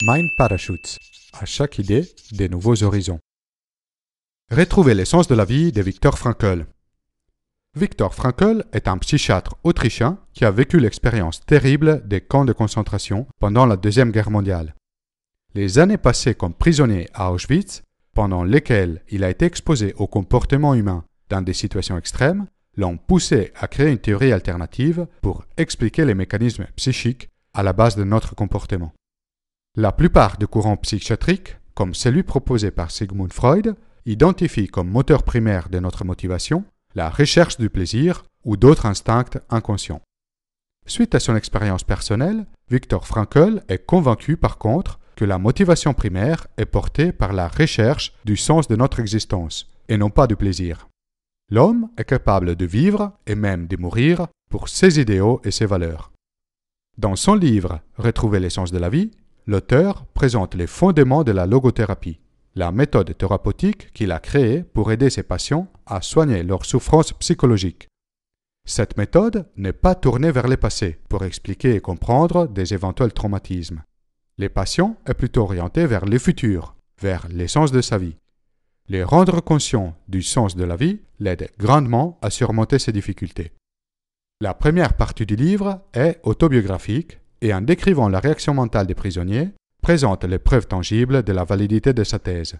Mind Parachutes. À chaque idée, des nouveaux horizons. Retrouvez l'essence de la vie de Viktor Frankl. Viktor Frankl est un psychiatre autrichien qui a vécu l'expérience terrible des camps de concentration pendant la Deuxième Guerre mondiale. Les années passées comme prisonnier à Auschwitz, pendant lesquelles il a été exposé au comportement humain dans des situations extrêmes, l'ont poussé à créer une théorie alternative pour expliquer les mécanismes psychiques à la base de notre comportement. La plupart des courants psychiatriques, comme celui proposé par Sigmund Freud, identifient comme moteur primaire de notre motivation la recherche du plaisir ou d'autres instincts inconscients. Suite à son expérience personnelle, Viktor Frankl est convaincu par contre que la motivation primaire est portée par la recherche du sens de notre existence et non pas du plaisir. L'homme est capable de vivre et même de mourir pour ses idéaux et ses valeurs. Dans son livre « Retrouver l'essence de la vie », l'auteur présente les fondements de la logothérapie, la méthode thérapeutique qu'il a créée pour aider ses patients à soigner leurs souffrances psychologiques. Cette méthode n'est pas tournée vers le passé pour expliquer et comprendre des éventuels traumatismes. Les patients est plutôt orienté vers le futur, vers l'essence de sa vie. Les rendre conscients du sens de la vie l'aide grandement à surmonter ces difficultés. La première partie du livre est autobiographique et en décrivant la réaction mentale des prisonniers, présente les preuves tangibles de la validité de sa thèse.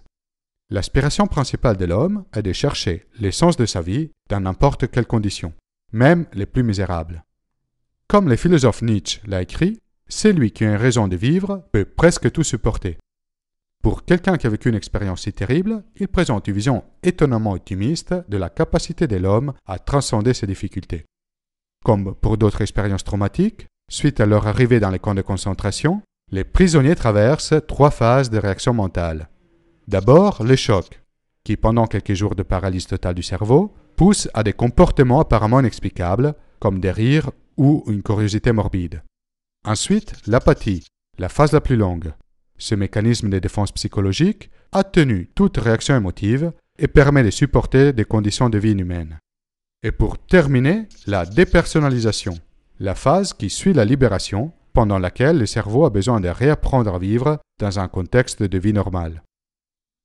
L'aspiration principale de l'homme est de chercher l'essence de sa vie dans n'importe quelle condition, même les plus misérables. Comme le philosophe Nietzsche l'a écrit, celui qui a une raison de vivre peut presque tout supporter. Pour quelqu'un qui a vécu une expérience si terrible, il présente une vision étonnamment optimiste de la capacité de l'homme à transcender ses difficultés. Comme pour d'autres expériences traumatiques, suite à leur arrivée dans les camps de concentration, les prisonniers traversent 3 phases de réaction mentale. D'abord, le choc, qui pendant quelques jours de paralysie totale du cerveau, pousse à des comportements apparemment inexplicables, comme des rires ou une curiosité morbide. Ensuite, l'apathie, la phase la plus longue. Ce mécanisme de défense psychologique atténue toute réaction émotive et permet de supporter des conditions de vie inhumaines. Et pour terminer, la dépersonnalisation, la phase qui suit la libération, pendant laquelle le cerveau a besoin de réapprendre à vivre dans un contexte de vie normale.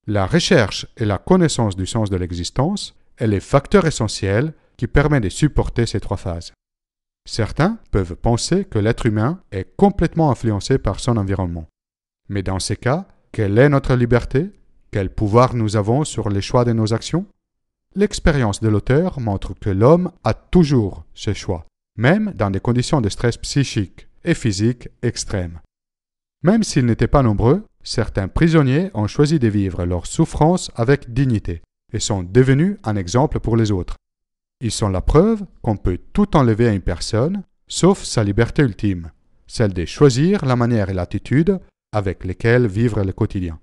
La recherche et la connaissance du sens de l'existence est le facteur essentiel qui permet de supporter ces 3 phases. Certains peuvent penser que l'être humain est complètement influencé par son environnement. Mais dans ces cas, quelle est notre liberté? Quel pouvoir nous avons sur les choix de nos actions? L'expérience de l'auteur montre que l'homme a toujours ce choix, même dans des conditions de stress psychique et physique extrêmes. Même s'ils n'étaient pas nombreux, certains prisonniers ont choisi de vivre leur souffrance avec dignité et sont devenus un exemple pour les autres. Ils sont la preuve qu'on peut tout enlever à une personne, sauf sa liberté ultime, celle de choisir la manière et l'attitude avec lesquelles vivre le quotidien.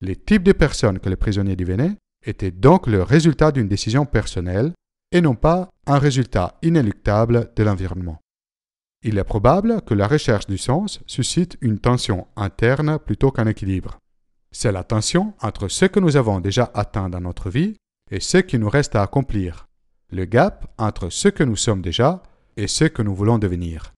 Les types de personnes que les prisonniers devenaient étaient donc le résultat d'une décision personnelle et non pas un résultat inéluctable de l'environnement. Il est probable que la recherche du sens suscite une tension interne plutôt qu'un équilibre. C'est la tension entre ce que nous avons déjà atteint dans notre vie et ce qui nous reste à accomplir, le gap entre ce que nous sommes déjà et ce que nous voulons devenir.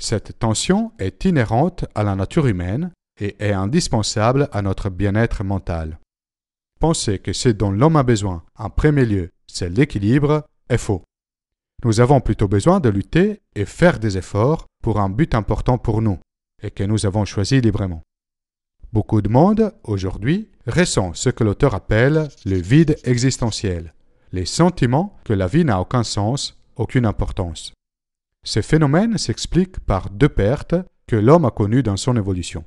Cette tension est inhérente à la nature humaine et est indispensable à notre bien-être mental. Penser que ce dont l'homme a besoin en premier lieu, c'est l'équilibre, est faux. Nous avons plutôt besoin de lutter et faire des efforts pour un but important pour nous et que nous avons choisi librement. Beaucoup de monde, aujourd'hui, ressent ce que l'auteur appelle le vide existentiel, les sentiments que la vie n'a aucun sens, aucune importance. Ce phénomène s'explique par 2 pertes que l'homme a connues dans son évolution.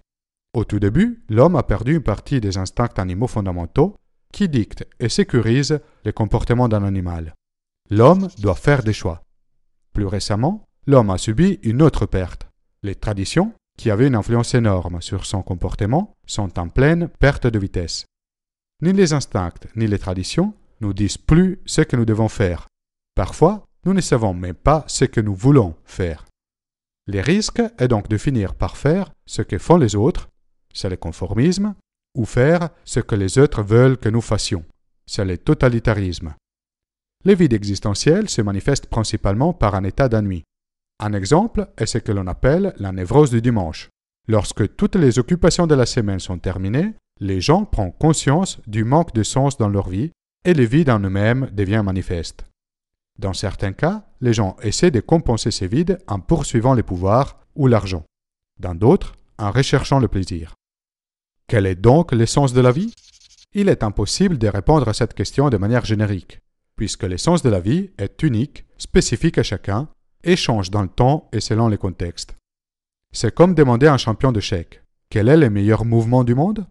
Au tout début, l'homme a perdu une partie des instincts animaux fondamentaux qui dictent et sécurisent les comportements d'un animal. L'homme doit faire des choix. Plus récemment, l'homme a subi une autre perte. Les traditions, qui avaient une influence énorme sur son comportement, sont en pleine perte de vitesse. Ni les instincts ni les traditions nous disent plus ce que nous devons faire. Parfois, nous ne savons même pas ce que nous voulons faire. Le risque est donc de finir par faire ce que font les autres, c'est le conformisme, ou faire ce que les autres veulent que nous fassions, c'est le totalitarisme. Le vide existentiel se manifeste principalement par un état d'ennui. Un exemple est ce que l'on appelle la névrose du dimanche, Lorsque toutes les occupations de la semaine sont terminées, les gens prennent conscience du manque de sens dans leur vie et le vide en eux-mêmes devient manifeste. Dans certains cas, les gens essaient de compenser ces vides en poursuivant les pouvoirs ou l'argent. Dans d'autres, en recherchant le plaisir. Quel est donc l'essence de la vie? Il est impossible de répondre à cette question de manière générique, puisque l'essence de la vie est unique, spécifique à chacun, et change dans le temps et selon les contextes. C'est comme demander à un champion d'échecs quel est le meilleur mouvement du monde?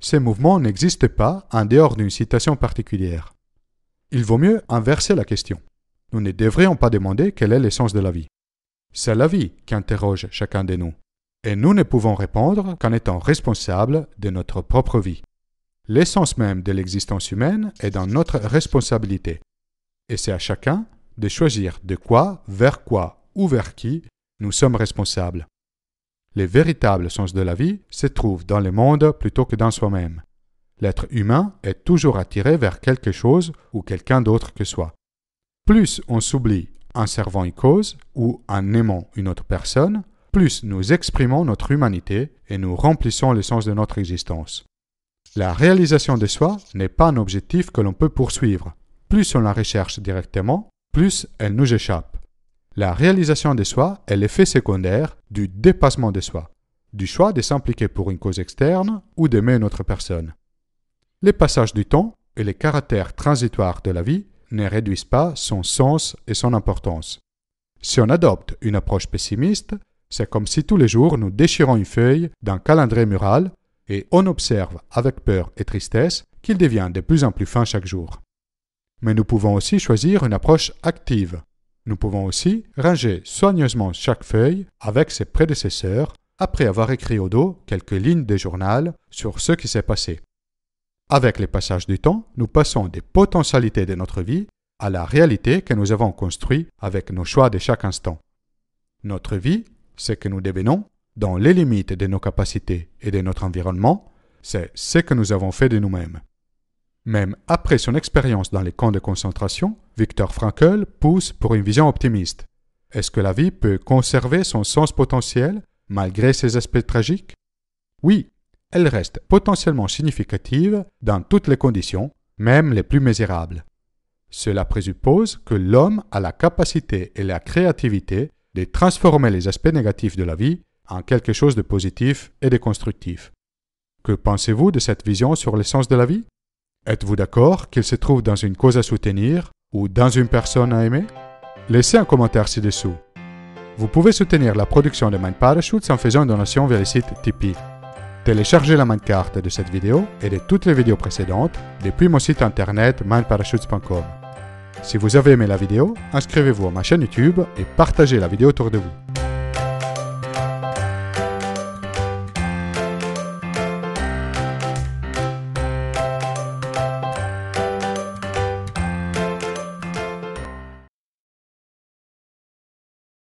Ces mouvements n'existent pas en dehors d'une citation particulière. Il vaut mieux inverser la question. Nous ne devrions pas demander quelle est l'essence de la vie. C'est la vie qui interroge chacun de nous. Et nous ne pouvons répondre qu'en étant responsables de notre propre vie. L'essence même de l'existence humaine est dans notre responsabilité. Et c'est à chacun de choisir de quoi ou vers qui nous sommes responsables. Le véritable sens de la vie se trouve dans le monde plutôt que dans soi-même. L'être humain est toujours attiré vers quelque chose ou quelqu'un d'autre que soi. Plus on s'oublie en servant une cause ou en aimant une autre personne, plus nous exprimons notre humanité et nous remplissons le sens de notre existence. La réalisation de soi n'est pas un objectif que l'on peut poursuivre. Plus on la recherche directement, plus elle nous échappe. La réalisation de soi est l'effet secondaire du dépassement de soi, du choix de s'impliquer pour une cause externe ou d'aimer une autre personne. Les passages du temps et les caractères transitoires de la vie ne réduisent pas son sens et son importance. Si on adopte une approche pessimiste, c'est comme si tous les jours nous déchirons une feuille d'un calendrier mural et on observe avec peur et tristesse qu'il devient de plus en plus fin chaque jour. Mais nous pouvons aussi choisir une approche active. Nous pouvons aussi ranger soigneusement chaque feuille avec ses prédécesseurs après avoir écrit au dos quelques lignes de journal sur ce qui s'est passé. Avec les passages du temps, nous passons des potentialités de notre vie à la réalité que nous avons construite avec nos choix de chaque instant. Notre vie, ce que nous devenons, dans les limites de nos capacités et de notre environnement, c'est ce que nous avons fait de nous-mêmes. Même après son expérience dans les camps de concentration, Viktor Frankl pousse pour une vision optimiste. Est-ce que la vie peut conserver son sens potentiel malgré ses aspects tragiques? Oui, elle reste potentiellement significative dans toutes les conditions, même les plus misérables. Cela présuppose que l'homme a la capacité et la créativité de transformer les aspects négatifs de la vie en quelque chose de positif et de constructif. Que pensez-vous de cette vision sur l'essence de la vie? Êtes-vous d'accord qu'il se trouve dans une cause à soutenir ou dans une personne à aimer? Laissez un commentaire ci-dessous. Vous pouvez soutenir la production de Mind Parachutes en faisant une donation via le site Tipeee. Téléchargez la mindcarte de cette vidéo et de toutes les vidéos précédentes depuis mon site internet mindparachutes.com. Si vous avez aimé la vidéo, inscrivez-vous à ma chaîne YouTube et partagez la vidéo autour de vous.